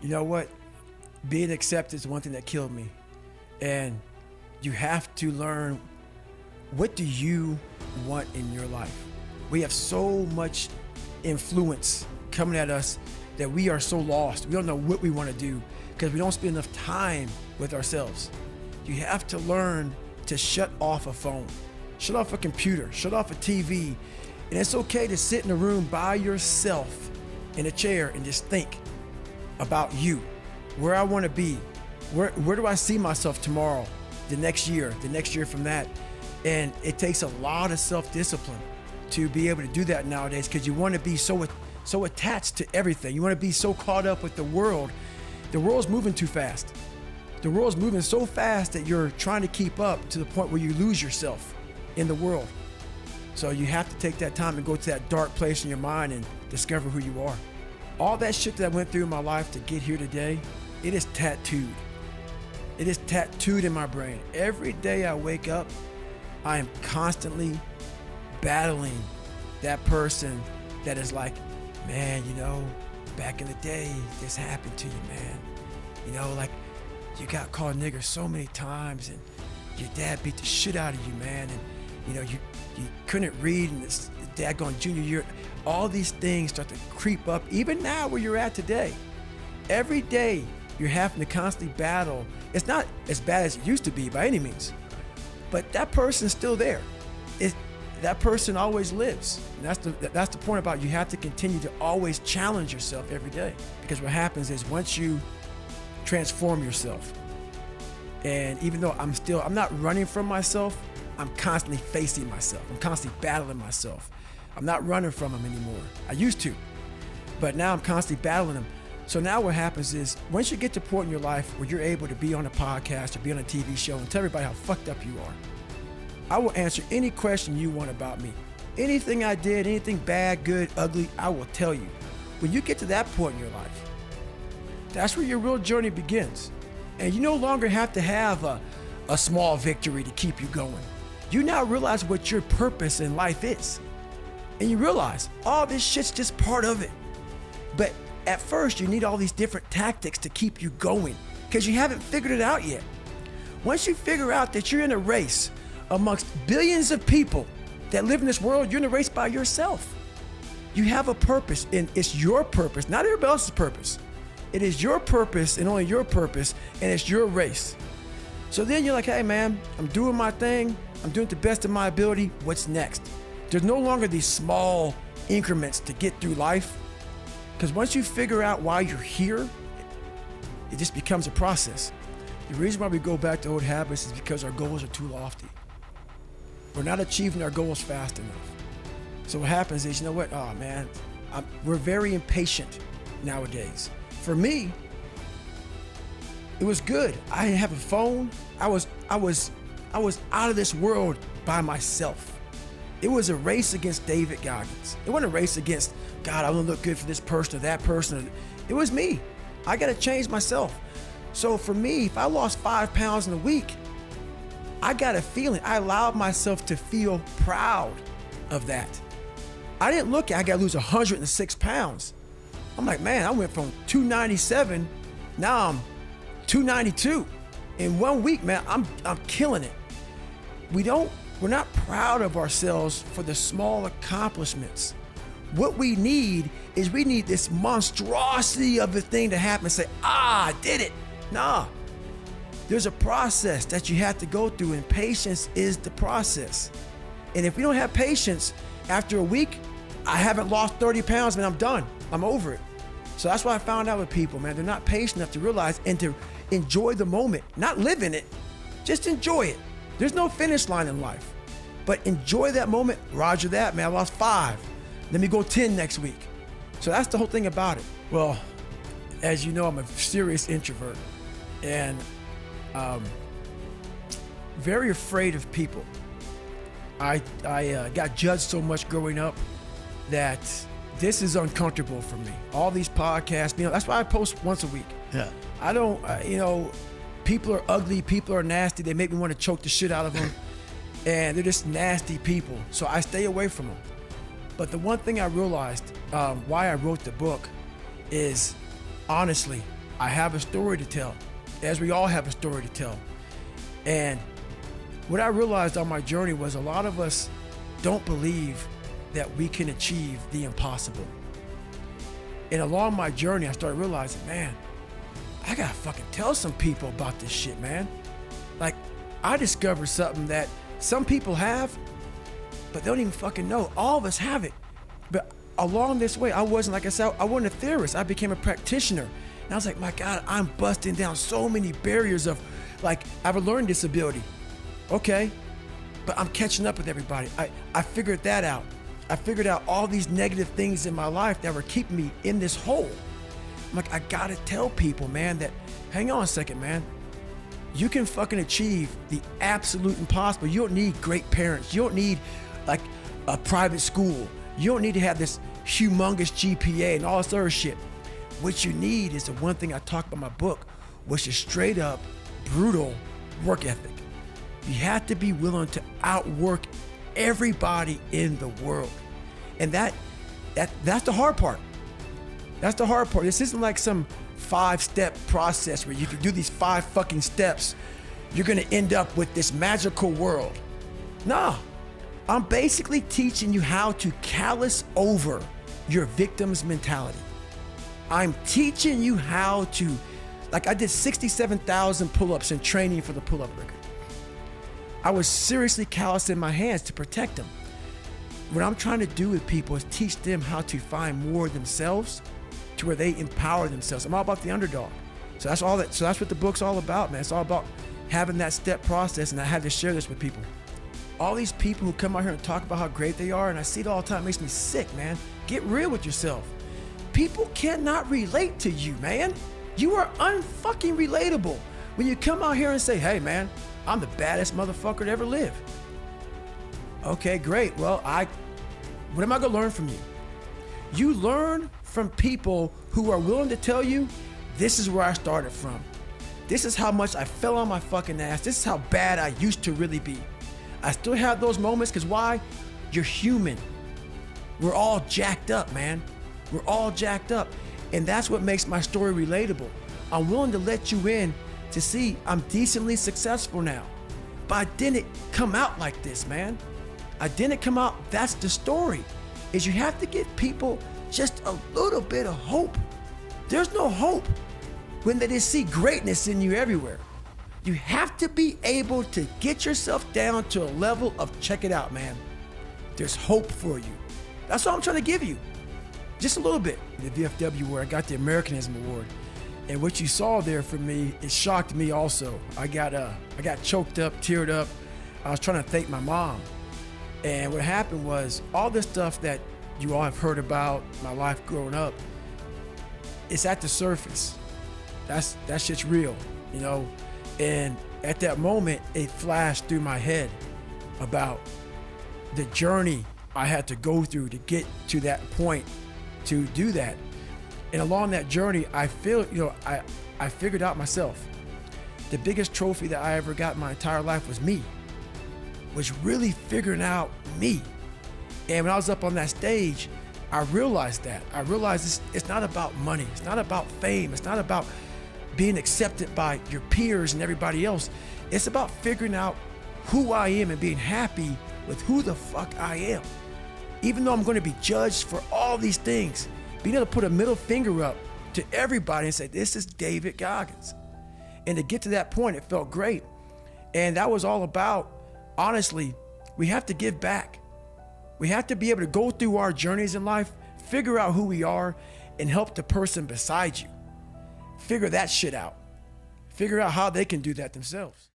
you know what? Being accepted is one thing that killed me. And you have to learn, what do you want in your life? We have so much influence coming at us that we are so lost. We don't know what we want to do because we don't spend enough time with ourselves. You have to learn to shut off a phone, shut off a computer, shut off a TV. And it's okay to sit in a room by yourself in a chair and just think about you, where I want to be, where do I see myself tomorrow, the next year from that. And it takes a lot of self-discipline to be able to do that nowadays, because you want to be so attached to everything. You want to be so caught up with the world. The world's moving too fast. The world's moving so fast that you're trying to keep up to the point where you lose yourself in the world. So you have to take that time and go to that dark place in your mind and discover who you are. All that shit that I went through in my life to get here today, it is tattooed. It is tattooed in my brain. Every day I wake up, I am constantly battling that person that is like, man, you know, back in the day, this happened to you, man. You know, like, you got called nigger so many times, and your dad beat the shit out of you, man, and you know, you couldn't read, and this dad going junior year. All these things start to creep up, even now where you're at today. Every day, you're having to constantly battle. It's not as bad as it used to be by any means, but that person's still there. That person always lives. And that's the point about, you have to continue to always challenge yourself every day, because what happens is, once you transform yourself, and even though I'm not running from myself, I'm constantly facing myself. I'm constantly battling myself. I'm not running from them anymore. I used to, but now I'm constantly battling them. So now what happens is, once you get to a point in your life where you're able to be on a podcast or be on a TV show and tell everybody how fucked up you are, I will answer any question you want about me. Anything I did, anything bad, good, ugly, I will tell you. When you get to that point in your life, that's where your real journey begins. And you no longer have to have a small victory to keep you going. You now realize what your purpose in life is. And you realize all this shit's just part of it. But at first, you need all these different tactics to keep you going, because you haven't figured it out yet. Once you figure out that you're in a race amongst billions of people that live in this world, you're in a race by yourself. You have a purpose, and it's your purpose, not everybody else's purpose. It is your purpose and only your purpose, and it's your race. So then you're like, hey man, I'm doing my thing. I'm doing it to the best of my ability. What's next? There's no longer these small increments to get through life, because once you figure out why you're here, it just becomes a process. The reason why we go back to old habits is because our goals are too lofty. We're not achieving our goals fast enough. So what happens is, you know what? Oh man, we're very impatient nowadays. For me, it was good. I didn't have a phone. I was out of this world by myself. It was a race against David Goggins. It wasn't a race against, God, I want to look good for this person or that person. It was me. I got to change myself. So for me, if I lost 5 pounds in a week, I got a feeling. I allowed myself to feel proud of that. I didn't look at, I got to lose 106 pounds. I'm like, man, I went from 297, now I'm 292. In 1 week, man, I'm killing it. We're not proud of ourselves for the small accomplishments. What we need is, we need this monstrosity of a thing to happen and say, I did it. Nah, there's a process that you have to go through, and patience is the process. And if we don't have patience, after a week, I haven't lost 30 pounds, man, I'm done. I'm over it. So that's what I found out with people, man. They're not patient enough to realize and to enjoy the moment, not live in it, just enjoy it. There's no finish line in life, but enjoy that moment. Roger that, man, I lost 5. Let me go 10 next week. So that's the whole thing about it. Well, as you know, I'm a serious introvert, and very afraid of people. I got judged so much growing up that this is uncomfortable for me. All these podcasts, that's why I post once a week. Yeah. I don't, people are ugly, people are nasty. They make me want to choke the shit out of them. And they're just nasty people. So I stay away from them. But the one thing I realized, why I wrote the book, is honestly, I have a story to tell, as we all have a story to tell. And what I realized on my journey was a lot of us don't believe that we can achieve the impossible. And along my journey, I started realizing, man, I gotta fucking tell some people about this shit, man. Like, I discovered something that some people have, but they don't even fucking know. All of us have it. But along this way, I wasn't, like I said, I wasn't a theorist. I became a practitioner. And I was like, my God, I'm busting down so many barriers of, like, I have a learning disability. Okay, but I'm catching up with everybody. I figured that out. I figured out all these negative things in my life that were keeping me in this hole. I'm like, I gotta tell people, man, that, hang on a second, man. You can fucking achieve the absolute impossible. You don't need great parents. You don't need like a private school. You don't need to have this humongous GPA and all this other shit. What you need is the one thing I talk about in my book, which is straight up brutal work ethic. You have to be willing to outwork everybody in the world. And that's the hard part. That's the hard part. This isn't like some 5-step process where you can do these 5 fucking steps, you're gonna end up with this magical world. Nah, I'm basically teaching you how to callous over your victim's mentality. I'm teaching you how to, like I did 67,000 pull-ups in training for the pull-up record. I was seriously callousing my hands to protect them. What I'm trying to do with people is teach them how to find more themselves to where they empower themselves. I'm all about the underdog. So that's what the book's all about, man. It's all about having that step process, and I had to share this with people. All these people who come out here and talk about how great they are, and I see it all the time, it makes me sick, man. Get real with yourself. People cannot relate to you, man. You are unfucking relatable when you come out here and say, hey, man, I'm the baddest motherfucker to ever live. Okay, great. Well, what am I gonna learn from you? You learn from people who are willing to tell you, this is where I started from. This is how much I fell on my fucking ass. This is how bad I used to really be. I still have those moments, because why? You're human. We're all jacked up, man. We're all jacked up. And that's what makes my story relatable. I'm willing to let you in to see I'm decently successful now. But I didn't come out like this, man. I didn't come out, that's the story, is you have to give people just a little bit of hope. There's no hope when they just see greatness in you everywhere. You have to be able to get yourself down to a level of check it out, man. There's hope for you. That's all I'm trying to give you. Just a little bit. The VFW, where I got the Americanism Award. And what you saw there for me, it shocked me also. I got choked up, teared up. I was trying to thank my mom. And what happened was, all this stuff that you all have heard about my life growing up, it's at the surface. That shit's real, you know? And at that moment, it flashed through my head about the journey I had to go through to get to that point to do that. And along that journey, I figured out myself. The biggest trophy that I ever got in my entire life was me. Was really figuring out me. And when I was up on that stage, I realized that. I realized it's not about money. It's not about fame. It's not about being accepted by your peers and everybody else. It's about figuring out who I am and being happy with who the fuck I am. Even though I'm going to be judged for all these things, being able to put a middle finger up to everybody and say, this is David Goggins. And to get to that point, it felt great. And that was all about, honestly, we have to give back. We have to be able to go through our journeys in life, figure out who we are, and help the person beside you. Figure that shit out. Figure out how they can do that themselves.